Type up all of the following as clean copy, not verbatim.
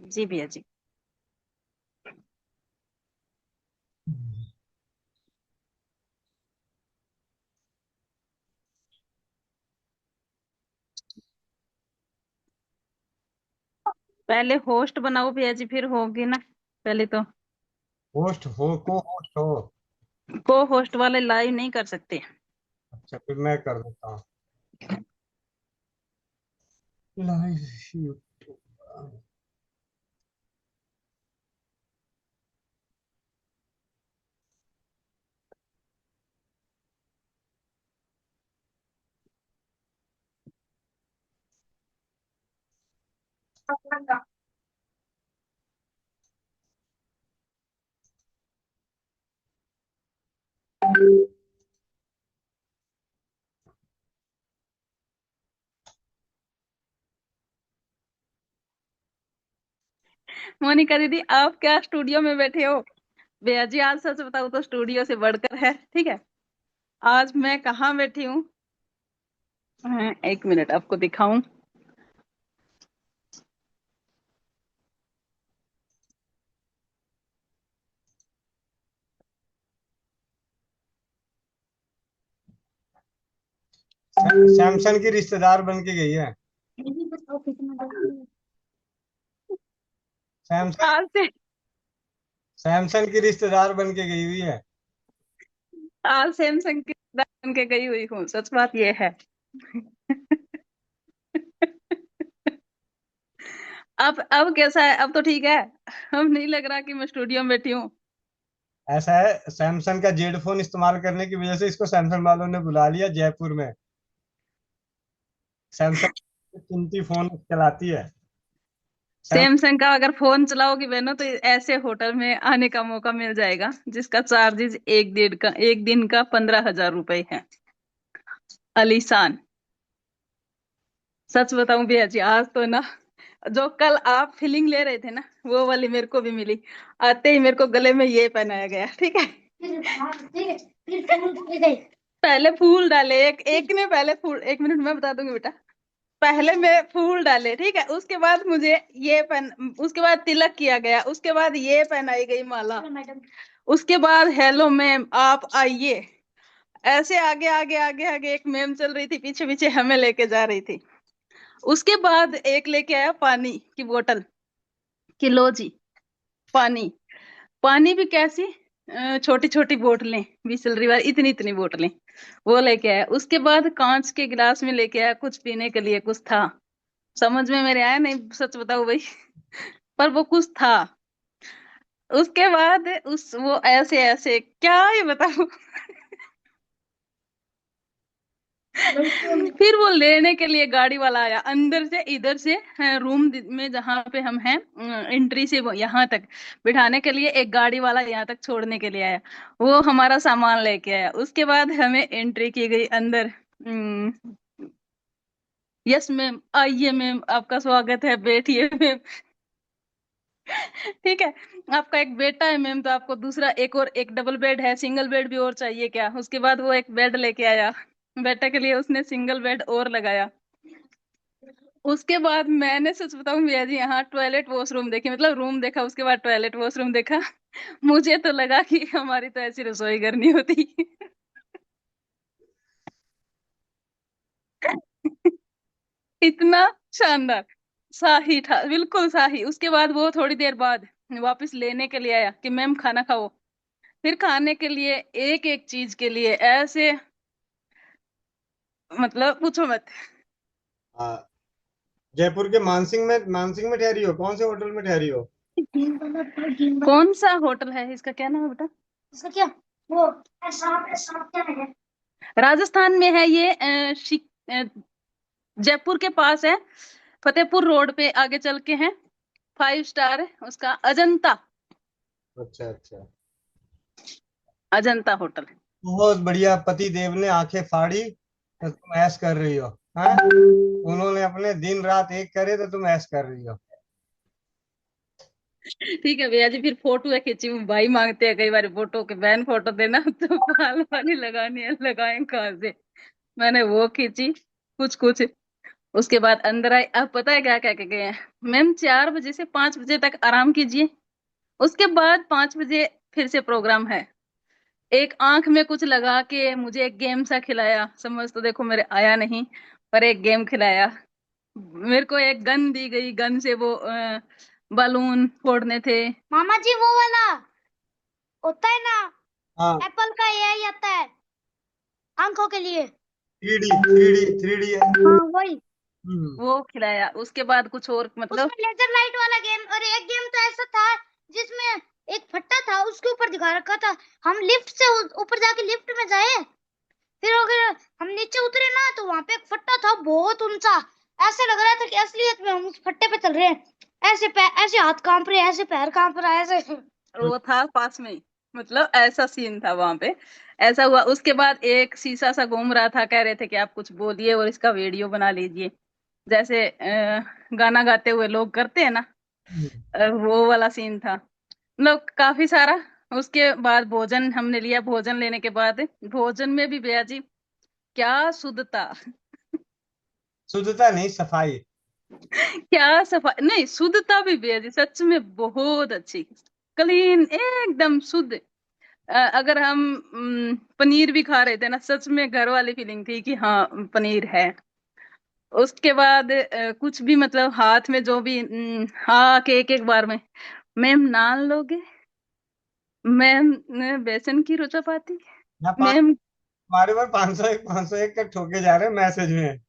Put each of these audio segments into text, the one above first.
जी भैया जी। पहले होस्ट बनाओ भैया जी, फिर होगी ना। पहले तो होस्ट हो, को होस्ट हो। को होस्ट वाले लाइव नहीं कर सकते। अच्छा, फिर मैं कर देता हूँ लाइव। मोनिका दीदी, आप क्या स्टूडियो में बैठे हो? भैया जी, आज सच बताऊं तो स्टूडियो से बढ़कर है, ठीक है। आज मैं कहाँ बैठी हूँ? एक मिनट आपको दिखाऊं। सैमसन की रिश्तेदार बन के गई है। सैमसन। आज से सैमसन की रिश्तेदार बन के गई हुई है। आज सैमसंग की बन के गई हुई हूँ, सच बात ये है। अब कैसा है? अब तो ठीक है। अब नहीं लग रहा कि मैं स्टूडियो में बैठी हूँ। ऐसा है, सैमसंग का जेड फोन इस्तेमाल करने की वजह से इसको सैमसंग वालों ने बुला लिया जयपुर में। सैमसंग कीमती फोन चलाती है। सैम सैमसंग का अगर फोन चलाओगी बहनों तो ऐसे होटल में आने का मौका मिल जाएगा जिसका चार्जेस एक दिन का 15,000 रुपए है। अलीशान। सच बताऊं भैया जी, आज तो ना, जो कल आप फीलिंग ले रहे थे ना, वो वाली मेरे को भी मिली। आते ही मेरे को गले में ये पहनाया गया, ठीक है। पहले फूल डाले, एक ने पहले फूल, एक मिनट मैं बता दूंगी बेटा। पहले मैं फूल डाले, ठीक है, उसके बाद मुझे ये पहन, उसके बाद तिलक किया गया, उसके बाद ये पहनाई गई माला, उसके बाद हेलो मैम आप आइए। ऐसे आगे आगे आगे आगे एक मैम चल रही थी, पीछे पीछे हमें लेके जा रही थी। उसके बाद एक लेके आया पानी की बोतल, कि लो जी पानी। पानी भी कैसी, छोटी छोटी बोतलें, 20 लीटर वाली, इतनी इतनी बोतलें, वो लेके आया। उसके बाद कांच के गिलास में लेके आया कुछ पीने के लिए, कुछ था, समझ में मेरे आया नहीं, सच बताओ भाई। पर वो कुछ था। उसके बाद उस वो ऐसे ऐसे क्या ये बताओ। फिर वो लेने के लिए गाड़ी वाला आया अंदर से, इधर से रूम में जहाँ पे हम हैं, एंट्री से वो यहाँ तक बिठाने के लिए एक गाड़ी वाला यहाँ तक छोड़ने के लिए आया। वो हमारा सामान लेके आया, उसके बाद हमें एंट्री की गई अंदर। यस मैम, आइए मैम, आपका स्वागत है, बैठिए मैम। ठीक है। आपका एक बेटा है मैम, तो आपको दूसरा एक और, एक डबल बेड है, सिंगल बेड भी और चाहिए क्या? उसके बाद वो एक बेड लेके आया बेटा के लिए, उसने सिंगल बेड और लगाया। उसके बाद मैंने सच बताऊं भैया जी, यहाँ टॉयलेट वॉशरूम देखी, मतलब रूम देखा, उसके बाद टॉयलेट वॉशरूम देखा। मुझे तो लगा कि हमारी तो ऐसी रसोई करनी होती। इतना शानदार, शाही था, बिल्कुल शाही। उसके बाद वो थोड़ी देर बाद वापस लेने के लिए आया कि मैम खाना खाओ। फिर खाने के लिए एक एक चीज के लिए ऐसे, मतलब पूछो मत। हाँ, जयपुर के मानसिंह में ठहरी हो? कौन से होटल में ठहरी हो? कौन सा होटल है? इसका क्या नाम है बेटा? इसका क्या, वो एसाप क्या है? राजस्थान में है ये, जयपुर के पास है, फतेहपुर रोड पे आगे चल के है। 5 स्टार है उसका, अजंता। अच्छा अच्छा। अजंता होटल। बहुत बढ़िया, पति देव ने आंखें फाड़ी तो तुम ऐश कर रही हो? हैं? उन्होंने अपने दिन रात एक करे तो तुम ऐश कर रही हो? ठीक है भैया जी, फिर फोटो है खींची हूँ, भाई मांगते हैं कई बार फोटो के, बहन फोटो देना तो बाल वाली लगानी है, लगाए कहाँ से? मैंने वो खींची कुछ कुछ, उसके बाद अंदर आए, अब पता है क्या क्या कह गए हैं, मैम 4 बजे से 5 बजे तक आराम कीजिए, उसके बाद 5 बजे फिर से प्रोग्राम है। एक आंख में कुछ लगा के मुझे एक गेम सा खिलाया, समझ तो देखो मेरे आया नहीं, पर एक गेम खिलाया। मेरे को एक गन दी गई, गन से वो बलून फोड़ने थे। मामा जी वो वाला होता है ना, हाँ, एप्पल का एआई आता है आंखों के लिए। 3D है। हाँ वही। वो खिलाया, उसके बाद कुछ और मतलब। उसमें लेजर लाइट वाला गेम, और एक गेम तो ऐसा था जिसमें एक फट्टा था, उसके ऊपर दिखा रखा था हम लिफ्ट से ऊपर जाके लिफ्ट में जाए, फिर अगर हम नीचे उतरे ना तो वहां पे एक फट्टा था बहुत ऊंचा, ऐसे लग रहा था कि असलियत में हम उस फट्टे पे चल रहे हैं। ऐसे ऐसे हाथ कांप रहे, ऐसे पैर कांप रहा है, ऐसे। वो था पास में ही, मतलब ऐसा सीन था वहां पे। ऐसा हुआ, उसके बाद एक शीशा सा घूम रहा था, कह रहे थे कि आप कुछ बोलिए और इसका वीडियो बना लीजिए, जैसे गाना गाते हुए लोग करते हैं ना, वो वाला सीन था, मतलब काफी सारा। उसके बाद भोजन हमने लिया, भोजन लेने के बाद भोजन में भी भैया जी क्या शुद्धता, शुद्धता नहीं, सफाई। क्या सफाई, नहीं शुद्धता भी भैया जी सच में बहुत अच्छी, क्लीन एकदम शुद्ध। अगर हम पनीर भी खा रहे थे ना, सच में घर वाली फीलिंग थी कि हाँ पनीर है। उसके बाद कुछ भी मतलब हाथ में जो भी हाँ के एक एक बार में, मैम नान लोगे, मैम बेसन की चपाती, यहाँ मैम। हमारे पर 501 का ठोके जा रहे हैं मैसेज में।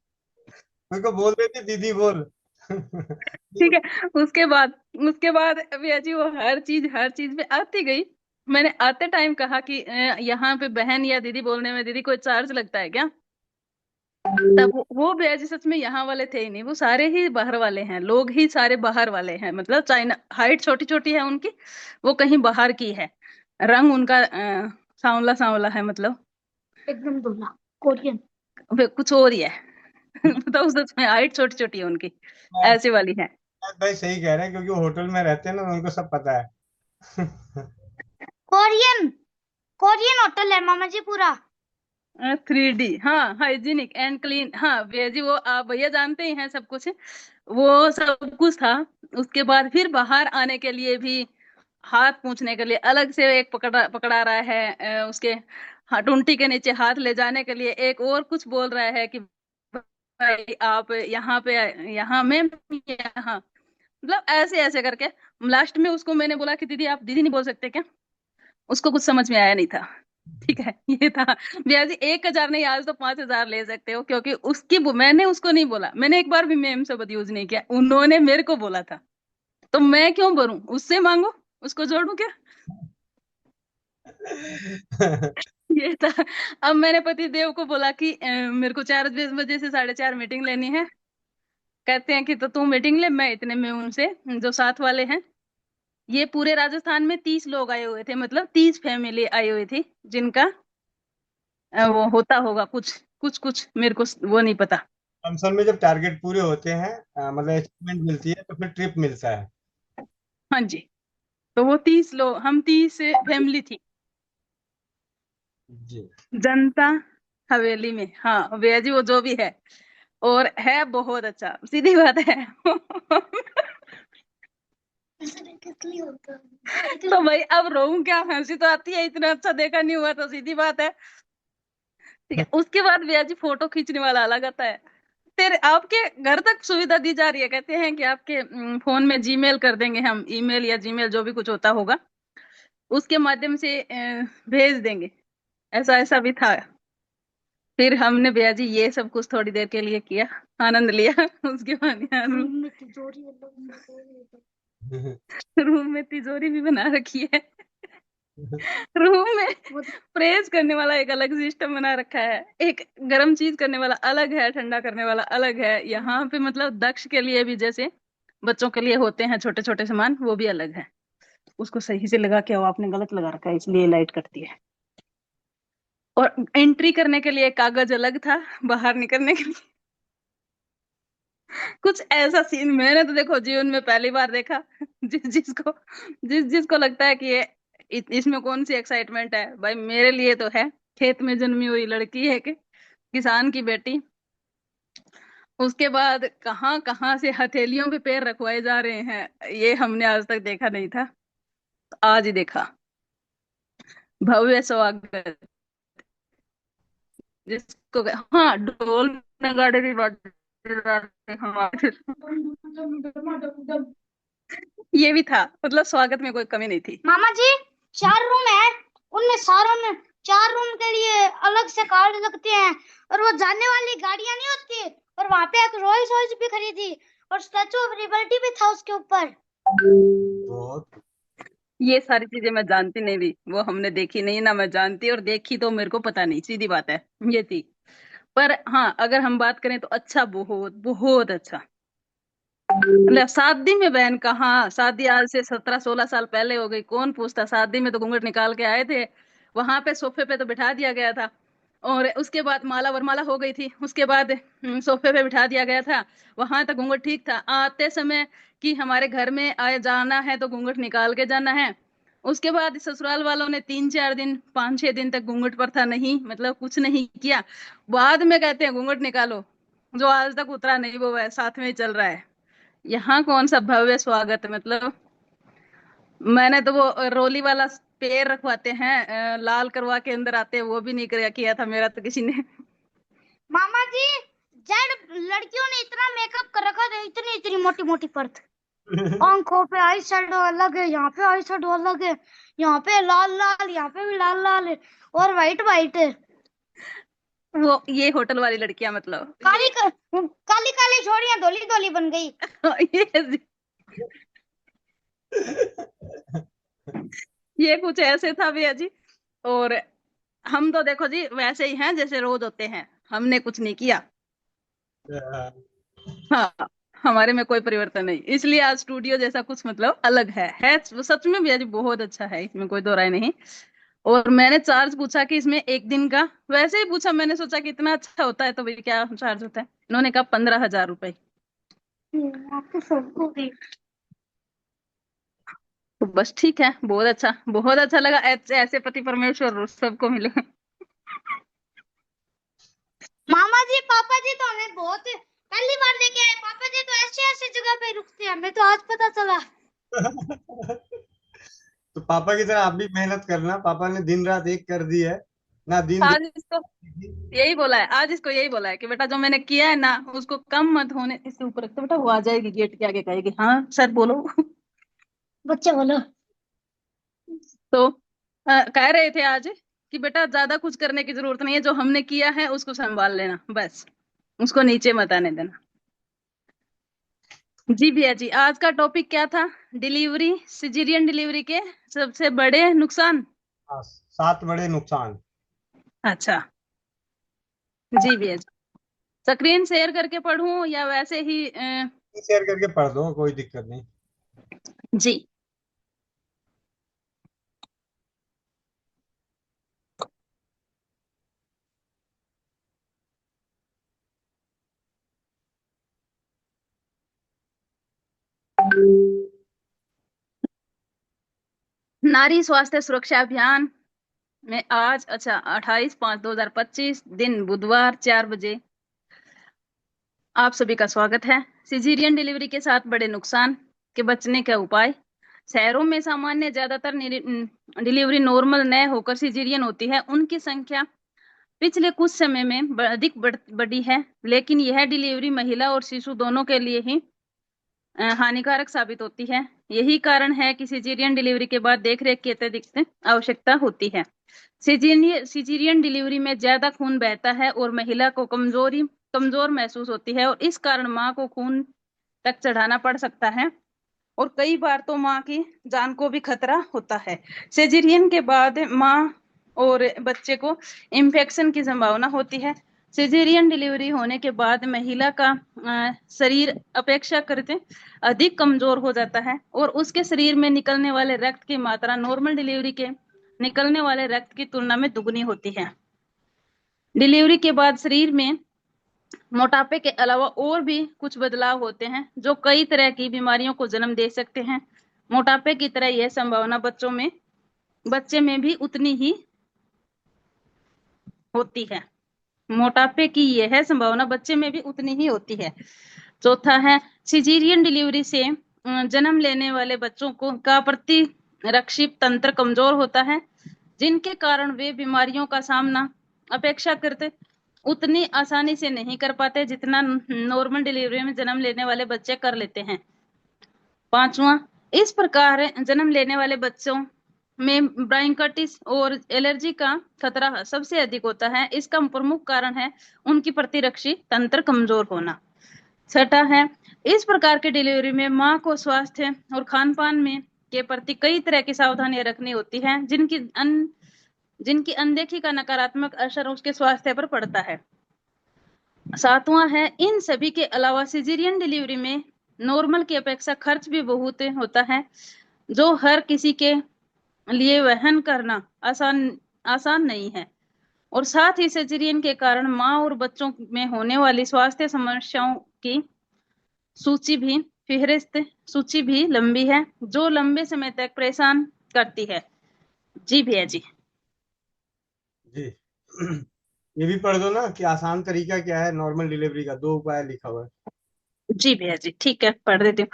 मेरे को बोल देती दीदी बोल। ठीक है, उसके बाद भैया जी वो हर चीज में आती गई। मैंने आते टाइम कहा कि यहाँ पे बहन या दीदी बोलने में दीदी कोई चार्ज लगता है क्या? तब वो भैया जी सच में यहाँ वाले थे ही नहीं, वो सारे ही बाहर वाले हैं, लोग ही सारे बाहर वाले हैं, मतलब चाइना, हाइट छोटी छोटी है उनकी, वो कहीं बाहर की है, रंग उनका सांवला सांवला है, मतलब एकदम धुला कोरियन। वे कुछ और ही है। तो सच में हाइट छोटी छोटी है उनकी, ऐसी वाली है। भाई सही कह रहे हैं, क्योंकि वो होटल में रहते हैं ना, उनको सब पता है। कोरियन, कोरियन होटल है मामा जी पूरा। 3D, हाँ, हाइजीनिक एंड क्लीन, हाँ भैया जी वो आप भैया जानते ही हैं सब कुछ, वो सब कुछ था। उसके बाद फिर बाहर आने के लिए भी हाथ पूछने के लिए अलग से एक पकड़ा पकड़ा रहा है, उसके हाँ टुंटी के नीचे हाथ ले जाने के लिए एक और कुछ बोल रहा है कि भाई आप यहाँ पे, यहाँ मैम यहाँ, मतलब ऐसे ऐसे करके लास्ट में उसको मैंने बोला कि दीदी आप दीदी नहीं बोल सकते क्या? उसको कुछ समझ में आया नहीं था। ठीक है, ये था। भैया जी 1,000 नहीं, आज तो 5,000 ले सकते हो, क्योंकि मैंने उसको नहीं बोला, मैंने एक बार भी मेम शब्द यूज नहीं किया, उन्होंने मेरे को बोला था, तो मैं क्यों भरूं, उससे मांगो, उसको जोड़ू क्या? ये था। अब मैंने पति देव को बोला कि मेरे को 4 बजे से 4:30 मीटिंग लेनी है। कहते हैं कि तो तू मीटिंग ले, मैं इतने में उनसे जो साथ वाले हैं, ये पूरे राजस्थान में 30 लोग आए हुए थे, मतलब 30 फैमिली आई हुई थी, जिनका वो होता होगा कुछ कुछ कुछ, मेरे को वो नहीं पता। लमसम में जब टारगेट पूरे होते हैं, मतलब अचीवमेंट मिलती है, तो फिर ट्रिप मिलता है। हाँ जी, तो वो 30 लोग, हम 30 फैमिली थी, जी। जनता हवेली में। हाँ भैया जी वो जो भी है, और है बहुत अच्छा, सीधी बात है। तो भाई अब रोऊं क्या, हंसी तो आती है, इतना अच्छा देखा नहीं हुआ तो सीधी बात है। ठीक है, उसके बाद भैया जी फोटो खींचने वाला अलग आता है, तेरे आपके घर तक सुविधा दी जा रही है, कहते हैं कि आपके फोन में जीमेल कर देंगे हम, ईमेल या जीमेल जो भी कुछ होता होगा उसके माध्यम से भेज देंगे, ऐसा ऐसा भी था। फिर हमने भैया जी ये सब कुछ थोड़ी देर के लिए किया, आनंद लिया। उसके बाद यहाँ रूम में तिजोरी भी बना रखी है। रूम में प्रेस करने वाला एक अलग सिस्टम बना रखा है, एक गर्म चीज करने वाला अलग है, ठंडा करने वाला अलग है, यहाँ पे मतलब दक्ष के लिए भी जैसे बच्चों के लिए होते हैं छोटे छोटे सामान, वो भी अलग है। उसको सही से लगा के वो आपने गलत लगा रखा है, इसलिए लाइट कटती है। और एंट्री करने के लिए कागज अलग था, बाहर निकलने के लिए कुछ ऐसा सीन मैंने तो देखो जीवन में पहली बार देखा। जिसको लगता है कि ये इसमें कौन सी एक्साइटमेंट है, भाई मेरे लिए तो है, खेत में जन्मी हुई लड़की है कि किसान की बेटी, उसके बाद कहाँ कहाँ से हथेलियों पे पैर रखवाए जा रहे हैं, ये हमने आज तक देखा नहीं था, आज ही देखा। भव्य स्वागत जिसको हाँ, ढोल नगाड़े भी बजाते हमारे। ये भी था, मतलब स्वागत में कोई कमी नहीं थी। मामा जी 4 रूम है, उनमें सारों में 4 रूम के लिए अलग से कार्ड लगते हैं, और वो जाने वाली गाड़ियां नहीं होती, और वहां पे एक रॉयल्स रॉयल्स भी खड़ी थी, और स्टैचू ऑफ लिबर्टी भी था उसके ऊपर। बहुत ये सारी चीजें मैं जानती नहीं थी, वो हमने देखी नहीं ना, मैं जानती, और देखी तो मेरे को पता नहीं, सीधी बात है ये थी। पर हाँ, अगर हम बात करें तो अच्छा, बहुत बहुत अच्छा। मतलब शादी में बहन कहाँ, शादी आज से 17-16 साल पहले हो गई, कौन पूछता, शादी में तो घूंघट निकाल के आए थे, वहां पे सोफे पे तो बिठा दिया गया था, और उसके बाद माला वरमाला हो गई थी, उसके बाद सोफे पे बिठा दिया गया था, वहां तक घूंघट ठीक था। आते समय कि हमारे घर में आए जाना है तो घूंघट निकाल के जाना है। उसके बाद ससुराल वालों ने 3-4 दिन 5-6 दिन तक घूंघट पर था नहीं, मतलब कुछ नहीं किया। बाद में कहते हैं घूंघट निकालो, जो आज तक उतरा नहीं वो है, साथ में ही चल रहा है। यहाँ कौन सा भव्य स्वागत, मतलब मैंने तो वो रोली वाला पैर रखवाते हैं, लाल करवा के अंदर आते हैं, वो भी नहीं किया था मेरा तो किसी ने। मामा जी जेड लड़कियों ने इतना मेकअप कर रखा था, इतनी इतनी मोटी मोटी परत, आंखों पे आई शेडो अलग है, यहाँ पे आई शेडो अलग है, यहाँ पे लाल लाल, यहाँ पे भी लाल लाल है, और व्हाइट व्हाइट है। वो ये होटल वाली लड़कियां, मतलब काली काली काली छोरियां धोली धोली बन गई। ये ये कुछ ऐसे था भैया जी। और हम तो देखो जी वैसे ही हैं जैसे रोज होते हैं, हमने कुछ नहीं किया। हाँ, हमारे में कोई परिवर्तन नहीं, इसलिए आज स्टूडियो जैसा कुछ मतलब अलग है वो सच में भैया जी बहुत अच्छा है, इसमें कोई दो राय नहीं। और मैंने चार्ज पूछा कि इसमें एक दिन का, वैसे ही पूछा, मैंने सोचा कि इतना अच्छा होता है तो भाई क्या चार्ज होता है, इन्होंने कहा 15,000 रुपए। आपको सबको भी तो बस ठीक है, बहुत अच्छा लगा, ऐसे ऐसे पति परमेश्वर सबको मिले। मामा जी पापा जी तो हमें बहुत पहली बार देखे हैं, पापा जी तो ऐसे ऐसे जगह पे रुकते हैं, हमें तो आज पता चला। तो पापा की तरह आप भी मेहनत करना, पापा ने दिन रात एक कर दी है ना, दिन आज इसको यही बोला है, आज इसको यही बोला है कि बेटा जो मैंने किया है ना उसको कम मत होने, इससे ऊपर रख, तो बेटा वो आ जाएगी गेट के आगे कहेगी हाँ सर बोलो। बच्चे बोलो। तो कह रहे थे आज कि बेटा ज्यादा कुछ करने की जरूरत नहीं है, जो हमने किया है उसको संभाल लेना बस, उसको नीचे मत आने देना। जी भैया जी, आज का टॉपिक क्या था? डिलीवरी, सिजेरियन डिलीवरी के सबसे बड़े नुकसान। हाँ, 7 बड़े नुकसान। अच्छा, जी भैया जी, स्क्रीन शेयर करके पढ़ूं या वैसे ही शेयर करके पढ़ दो, कोई दिक्कत नहीं। जी। नारी स्वास्थ्य सुरक्षा अभियान में आज, अच्छा 28/5/2025 दिन बुधवार 4 बजे आप सभी का स्वागत है। सिजेरियन डिलीवरी के 7 बड़े नुकसान के बचने का उपाय। शहरों में सामान्य ज्यादातर डिलीवरी नॉर्मल न होकर सिजेरियन होती है, उनकी संख्या पिछले कुछ समय में अधिक बढ़ी है, लेकिन यह डिलीवरी महिला और शिशु दोनों के लिए ही हानिकारक साबित होती है। यही कारण है कि सिजेरियन डिलीवरी के बाद देखरेख की अत्यधिक आवश्यकता होती है। सिजेरियन डिलीवरी में ज्यादा खून बहता है और महिला को कमजोर महसूस होती है, और इस कारण मां को खून तक चढ़ाना पड़ सकता है, और कई बार तो मां की जान को भी खतरा होता है। सिजेरियन के बाद मां और बच्चे को इंफेक्शन की संभावना होती है। सिजेरियन डिलीवरी होने के बाद महिला का शरीर अपेक्षाकृत अधिक कमजोर हो जाता है, और उसके शरीर में निकलने वाले रक्त की मात्रा नॉर्मल डिलीवरी के निकलने वाले रक्त की तुलना में दुगनी होती है। डिलीवरी के बाद शरीर में मोटापे के अलावा और भी कुछ बदलाव होते हैं जो कई तरह की बीमारियों को जन्म दे सकते हैं। मोटापे की तरह यह संभावना बच्चे में भी उतनी ही होती है। मोटापे की यह संभावना बच्चे में भी उतनी ही होती है। चौथा है सिजेरियन डिलीवरी से जन्म लेने वाले बच्चों को का प्रतिरक्षी तंत्र कमजोर होता है, जिनके कारण वे बीमारियों का सामना अपेक्षाकृत उतनी आसानी से नहीं कर पाते जितना नॉर्मल डिलीवरी में जन्म लेने वाले बच्चे कर लेते हैं। पांचवा, इस प्रकार जन्म लेने वाले बच्चों में ब्रांकाइटिस और एलर्जी का खतरा सबसे अधिक होता है। इसका प्रमुख कारण है उनकी प्रतिरक्षी तंत्र कमजोर होना। छठा है, इस प्रकार की डिलीवरी में मां को स्वास्थ्य और खान पान में के प्रति कई तरह की सावधानियां रखनी होती हैं, जिनकी अनदेखी का नकारात्मक असर उसके स्वास्थ्य पर पड़ता है। सातवां है, इन सभी के अलावा सिजेरियन डिलीवरी में नॉर्मल की अपेक्षा खर्च भी बहुत होता है, जो हर किसी के लिए वहन करना आसान नहीं है। और साथ ही सिजेरियन के कारण मां और बच्चों में होने वाली स्वास्थ्य समस्याओं की फहरिस्त सूची भी लंबी है, जो लंबे समय तक परेशान करती है। जी भैया जी। जी। ये भी पढ़ दो ना कि आसान तरीका क्या है नॉर्मल डिलीवरी का, 2 उपाय लिखा हुआ है। जी भैया जी, ठीक है, पढ़ देती हूँ।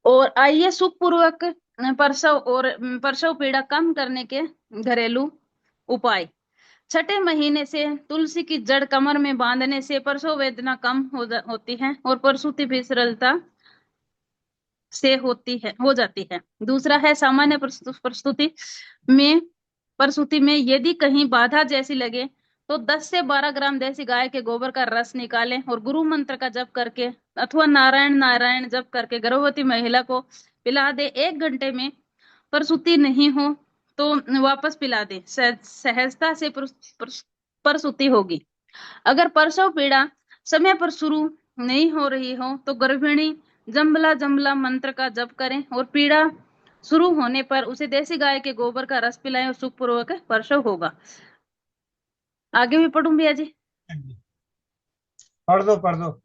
और आइए सुखपूर्वक प्रसव पीड़ा कम करने के घरेलू उपाय। छठे महीने से तुलसी की जड़ कमर में बांधने से प्रसव वेदना कम होती है और प्रसूति भी सरलता से हो जाती है। दूसरा है सामान्य में प्रसूति में यदि कहीं बाधा जैसी लगे तो 10 से 12 ग्राम देसी गाय के गोबर का रस निकालें और गुरु मंत्र का जप करके अथवा नारायण नारायण जप करके गर्भवती महिला को पिला दे। 1 घंटे में प्रसूति नहीं हो तो वापस पिला दे। सहजता से प्रसूति होगी। अगर प्रसव पीड़ा समय पर शुरू नहीं हो रही हो तो गर्भिणी जंबला जंबला मंत्र का जप करें और पीड़ा शुरू होने पर उसे देसी गाय के गोबर का रस पिलाएं और सुखपूर्वक प्रसव होगा। आगे भी पढ़ूं भैया जी? पढ़ दो पढ़ दो।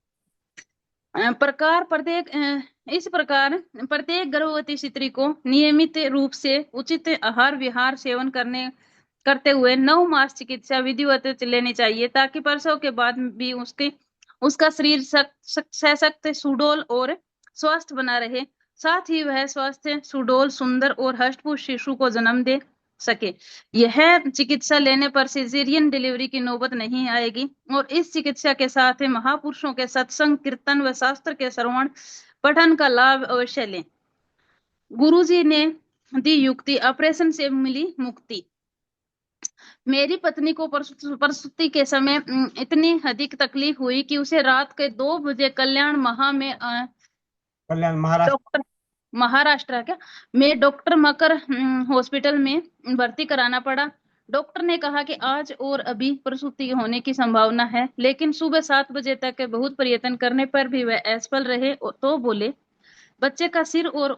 इस प्रकार प्रत्येक गर्भवती स्त्री को नियमित रूप से उचित आहार विहार सेवन करते हुए 9 मास चिकित्सा विधिवत लेनी चाहिए, ताकि प्रसव के बाद भी उसका शरीर सशक्त सुडौल और स्वस्थ बना रहे। साथ ही वह स्वस्थ सुडौल सुंदर और हष्टपुष्ट शिशु को जन्म दे सके। यह चिकित्सा लेने पर सिजेरियन डिलीवरी की नौबत नहीं आएगी। और इस चिकित्सा के साथ महापुरुषों के सत्संग कीर्तन व शास्त्र के श्रवण पठन का लाभ अवश्य लें। गुरुजी ने दी युक्ति, ऑपरेशन से मिली मुक्ति। मेरी पत्नी को प्रसूति के समय इतनी अधिक तकलीफ हुई कि उसे रात के 2 बजे कल्याण महाराष्ट्र महाराष्ट्र क्या में डॉक्टर मकर हॉस्पिटल में भर्ती कराना पड़ा। डॉक्टर ने कहा कि आज और अभी प्रसूति होने की संभावना है, लेकिन सुबह 7 बजे तक बहुत प्रयत्न करने पर भी वह असफल रहे। तो बोले, बच्चे का सिर और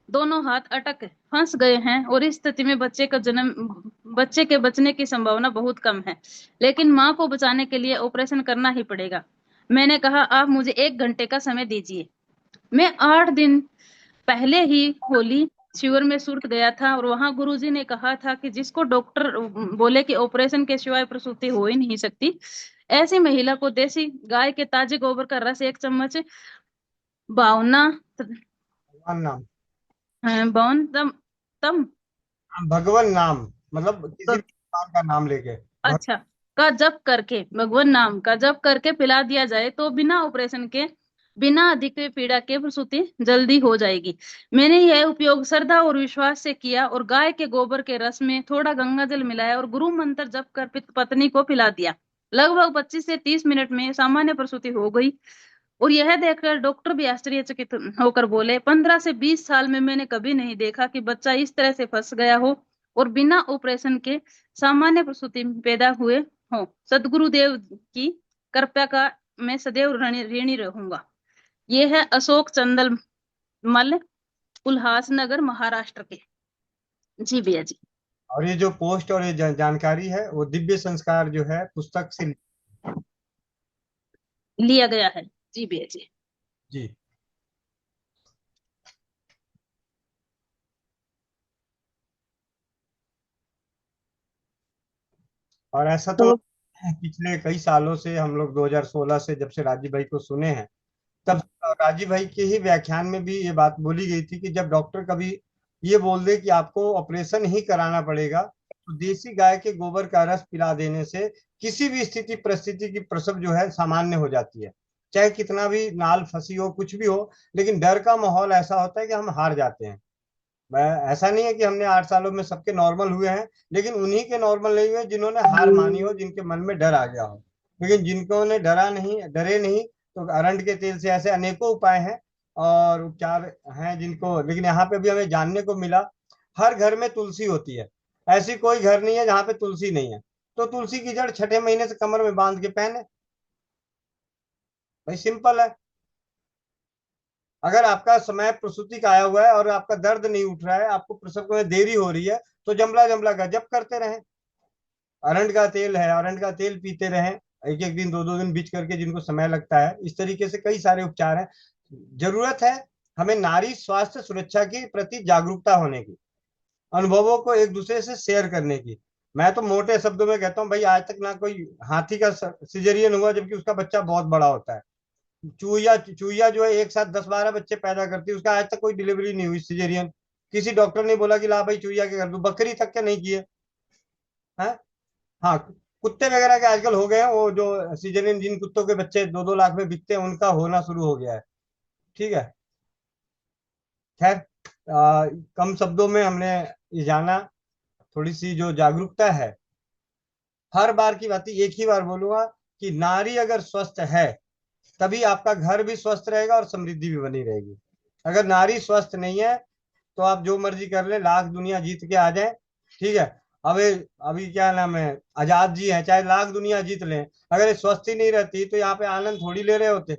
दोनों हाथ अटक फंस गए हैं और इस स्थिति में बच्चे के बचने की संभावना बहुत कम है, लेकिन मां को बचाने के लिए ऑपरेशन करना ही पड़ेगा। मैंने कहा, आप मुझे 1 घंटे का समय दीजिए। मैं 8 दिन पहले ही होली शिविर में सुर्ख गया था और वहां गुरुजी ने कहा था कि जिसको डॉक्टर बोले कि ऑपरेशन के सिवाय प्रसूति हो ही नहीं सकती, ऐसी महिला को देसी गाय के ताजे गोबर का रस 1 चम्मच भावना भगवान नाम बौन तम भगवान नाम मतलब किसी भी भगवान का नाम लेके अच्छा का जप करके, भगवान नाम का जप करके पिला दिया जाए तो बिना ऑपरेशन के, बिना अधिक पीड़ा के प्रसूति जल्दी हो जाएगी। मैंने यह उपयोग श्रद्धा और विश्वास से किया और गाय के गोबर के रस में थोड़ा गंगा जल मिलाया और गुरु मंत्र जप कर पत्नी को पिला दिया। लगभग 25 से 30 मिनट में सामान्य प्रसूति हो गई। और यह देखकर डॉक्टर भी आश्चर्यचकित होकर बोले, 15 से 20 साल में मैंने कभी नहीं देखा कि बच्चा इस तरह से फंस गया हो और बिना ऑपरेशन के सामान्य प्रसूति पैदा हुए हो। सदगुरुदेव की कृपा का मैं सदैव ऋणी रहूंगा। ये है अशोक चंदल मल, उल्हासनगर, महाराष्ट्र के। जी भैया जी। और ये जो पोस्ट और ये जानकारी है वो दिव्य संस्कार जो है पुस्तक से लिया गया है। जी भैया जी। जी। और ऐसा तो तो पिछले कई सालों से हम लोग 2016 से जब से राजीव भाई को सुने हैं, तब राजीव भाई के ही व्याख्यान में भी ये बात बोली गई थी कि जब डॉक्टर कभी ये बोल दे कि आपको ऑपरेशन ही कराना पड़ेगा, तो देसी गाय के गोबर का रस पिला देने से किसी भी स्थिति परिस्थिति की प्रसव जो है सामान्य हो जाती है। चाहे कितना भी नाल फंसी हो, कुछ भी हो, लेकिन डर का माहौल ऐसा होता है कि हम हार जाते हैं। ऐसा नहीं है कि हमने 8 सालों में सबके नॉर्मल हुए हैं, लेकिन उन्हीं के नॉर्मल नहीं हुए जिन्होंने हार मानी हो, जिनके मन में डर आ गया हो। लेकिन जिनको ने डरे नहीं, तो अरंड के तेल से ऐसे अनेकों उपाय हैं और उपचार हैं जिनको, लेकिन यहाँ पे भी हमें जानने को मिला हर घर में तुलसी होती है। ऐसी कोई घर नहीं है जहाँ पे तुलसी नहीं है। तो तुलसी की जड़ छठे महीने से कमर में बांध के पहने, भाई सिंपल है। अगर आपका समय प्रसूति का आया हुआ है और आपका दर्द नहीं उठ रहा है, आपको प्रसव में देरी हो रही है, तो जमला जमला का जप करते रहें। अरंड का तेल है, अरंड का तेल पीते रहें, एक एक दिन 2 2 दिन बीच करके, जिनको समय लगता है। इस तरीके से कई सारे उपचार हैं। जरूरत है हमें नारी स्वास्थ्य सुरक्षा के प्रति जागरूकता होने की, अनुभवों को एक दूसरे से शेयर करने की। मैं तो मोटे शब्दों में कहता हूँ भाई, आज तक ना कोई हाथी का सिजेरियन हुआ जबकि उसका बच्चा बहुत बड़ा होता है। चूहिया चूहिया जो है एक साथ 10 12 बच्चे पैदा करती है, उसका आज तक कोई डिलीवरी नहीं हुई सिजेरियन। किसी डॉक्टर ने बोला कि ला भाई चूहिया के कर दो, बकरी तक के नहीं किए हैं। हाँ, कुत्ते वगैरह के आजकल हो गए हैं, वो जो सिजेरियन जिन कुत्तों के बच्चे 2 2 लाख में बिकते हैं, उनका होना शुरू हो गया है। ठीक है, खैर, कम शब्दों में हमने ये जाना, थोड़ी सी जो जागरूकता है। हर बार की बात एक ही बार बोलूंगा कि नारी अगर स्वस्थ है, तभी आपका घर भी स्वस्थ रहेगा और समृद्धि भी बनी रहेगी। अगर नारी स्वस्थ नहीं है, तो आप जो मर्जी कर ले, लाख दुनिया जीत के आ जाए, ठीक है। अभी अभी क्या नाम है, आजाद जी हैं, चाहे लाख दुनिया जीत लें, अगर ये स्वस्थ ही नहीं रहती तो यहाँ पे आनंद थोड़ी ले रहे होते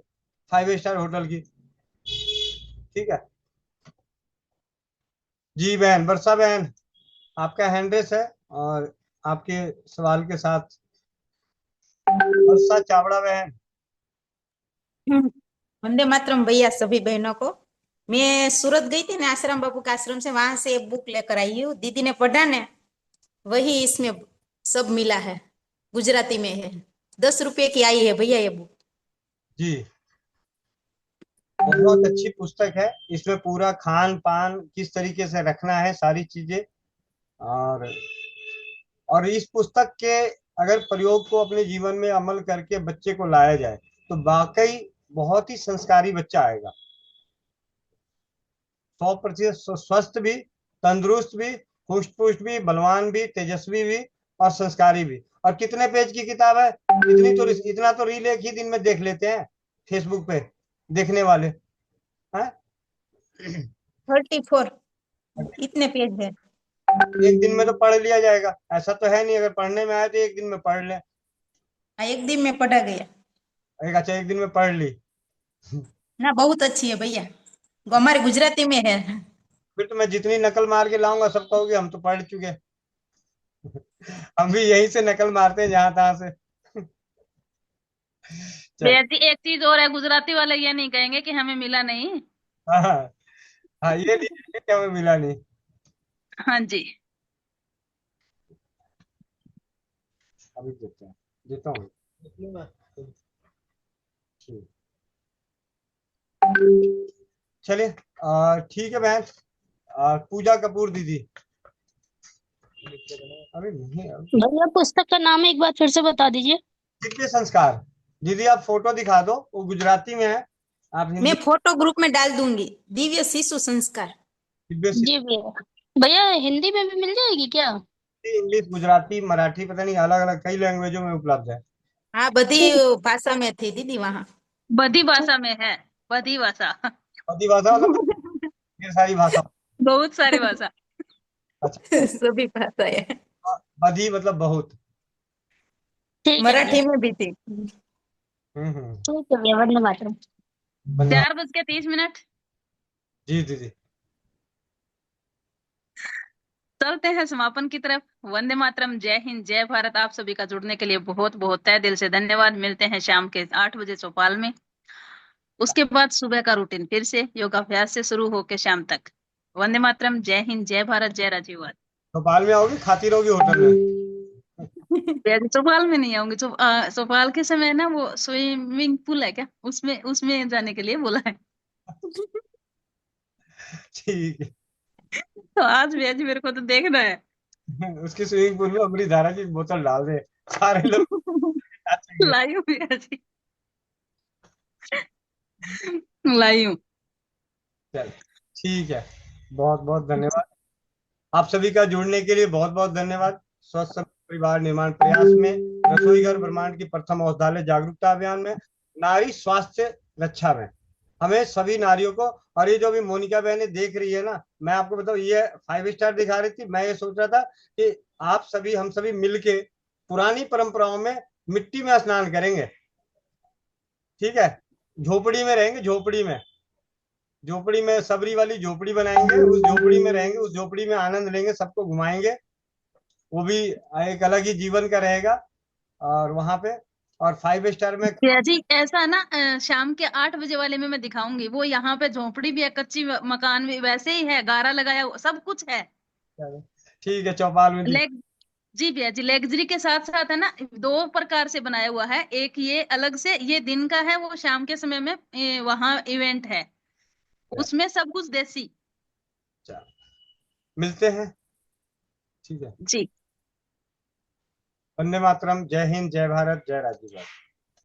5 स्टार होटल की। ठीक है जी। बहन वर्षा बहन, आपका हैंड रेस है, और आपके सवाल के साथ वर्षा चावड़ा बहन। वंदे मातरम भैया सभी बहनों को। मैं सूरत गई थी ना आश्रम बाबू का आश्रम से, वहां से एक बुक लेकर आई हूँ। दीदी ने पढ़ा ने, वही इसमें सब मिला है, गुजराती में है। 10 रुपए की आई है भैया ये बुक। जी, बहुत अच्छी पुस्तक है। इसमें पूरा खान पान किस तरीके से रखना है, सारी चीजें। और और इस पुस्तक के अगर प्रयोग को अपने जीवन में अमल करके बच्चे को लाया जाए, तो वाकई बहुत ही संस्कारी बच्चा आएगा। 100% स्वस्थ भी, तंदुरुस्त भी, पुष्ट पुष्ट भी, बलवान भी, तेजस्वी भी, और संस्कारी भी। और कितने पेज की किताब है? इतना तो रील एक ही दिन में देख लेते हैं फेसबुक पे देखने वाले हैं। 34 इतने पेज है। एक दिन में तो पढ़ लिया जाएगा, ऐसा तो है नहीं। अगर पढ़ने में आए तो एक दिन में पढ़ ले। एक दिन में पढ़ा गया। अच्छा, एक दिन में पढ़ ली, ना बहुत अच्छी है भैया, वो हमारे गुजराती में है। फिर तो मैं जितनी नकल मार के लाऊंगा सब कहोगे हम तो पढ़ चुके। हम भी यहीं से नकल मारते हैं जहां तहां से। चल। भैया जी एक चीज और है, गुजराती वाले ये नहीं कहेंगे कि हमें मिला नहीं। हाँ हाँ हाँ, ये नहीं है कि हमें मिला नहीं। हाँ जी। अभी देते हैं, देता हूँ। ठीक। चलिए, ठीक है बहन। पूजा कपूर दीदी। अरे नहीं, भैया पुस्तक का नाम एक बार फिर से बता दीजिए। दिव्य संस्कार। दीदी आप फोटो दिखा दो, वो गुजराती में है, आप मैं हिंदी। फोटो ग्रुप में डाल दूंगी। दिव्य शिशु संस्कार। दिव्य जी भैया। भैया हिंदी में भी मिल जाएगी क्या? इंग्लिश, गुजराती, मराठी, पता नहीं, अलग अलग कई लैंग्वेजों में उपलब्ध है। हाँ, बधी ठीक भाषा में थी दीदी वहाँ। बधी भाषा में है, बधी भाषा। बदी भाषा मतलब ढेर सारी भाषा। बहुत सारी भाषा। अच्छा, सभी भाषा है। बदी मतलब बहुत। ठीक है मराठी भैया। में भी थी। हम्म। ठीक है भैया, वंदे मातरम। धन्यवाद 4:30 जी दीदी। चलते हैं समापन की तरफ। वंदे मातरम, जय हिंद, जय भारत। आप सभी का जुड़ने के लिए बहुत बहुत तहे दिल से धन्यवाद। मिलते हैं शाम के 8 बजे चौपाल में। उसके बाद सुबह का रूटीन फिर से योगाभ्यास से शुरू होकर शाम तक। वंदे मातरम, जय हिंद, जय भारत, जय राजीववाद। भोपाल में आओगी, खाती रहोगी होटल में। यार चौपाल में नहीं आऊंगी। चौपाल के समय ना वो स्विमिंग पूल है क्या, उसमें उसमें जाने के लिए बोला है। ठीक है। तो आज भी आज मेरे को तो देखना है। उसकी स्विमिंग पूल में अमृत धारा की बोतल डाल दे, सारे लोग नाचेंगे। लाई हूँ भैया जी, लाई हूँ। चल ठीक है, बहुत बहुत धन्यवाद। आप सभी का जुड़ने के लिए बहुत बहुत धन्यवाद। स्वस्थ परिवार निर्माण प्रयास में रसोई घर ब्रह्मांड की प्रथम औषधालय जागरूकता अभियान में नारी स्वास्थ्य रक्षा में हमें सभी नारियों को, और ये जो भी मोनिका बहने देख रही है ना, मैं आपको बताऊं, ये 5 स्टार दिखा रही थी। मैं ये सोच रहा था कि आप सभी हम सभी मिलके पुरानी परंपराओं में मिट्टी में स्नान करेंगे। ठीक है, झोपड़ी में रहेंगे, झोपड़ी में, झोपड़ी में सबरी वाली झोपड़ी बनाएंगे, उस झोपड़ी में रहेंगे, उस झोपड़ी में आनंद लेंगे, सबको घुमाएंगे। वो भी एक अलग ही जीवन का रहेगा। और वहां पे, और 5 स्टार में भैया जी ऐसा ना शाम के 8 बजे वाले में मैं दिखाऊंगी। वो यहाँ पे झोपड़ी भी है, कच्ची मकान भी वैसे ही है, गारा लगाया सब कुछ है। ठीक है, चौपाल में दिख। लेग जी भैया जी, लेग्जरी के साथ साथ है ना, 2 प्रकार से बनाया हुआ है। एक ये अलग से, ये दिन का है, वो शाम के समय में वहाँ इवेंट है, उसमें सब कुछ देसी। मिलते हैं। ठीक है। जी। वंदे मातरम, जय हिंद, जय भारत, जय राजीव गांधी।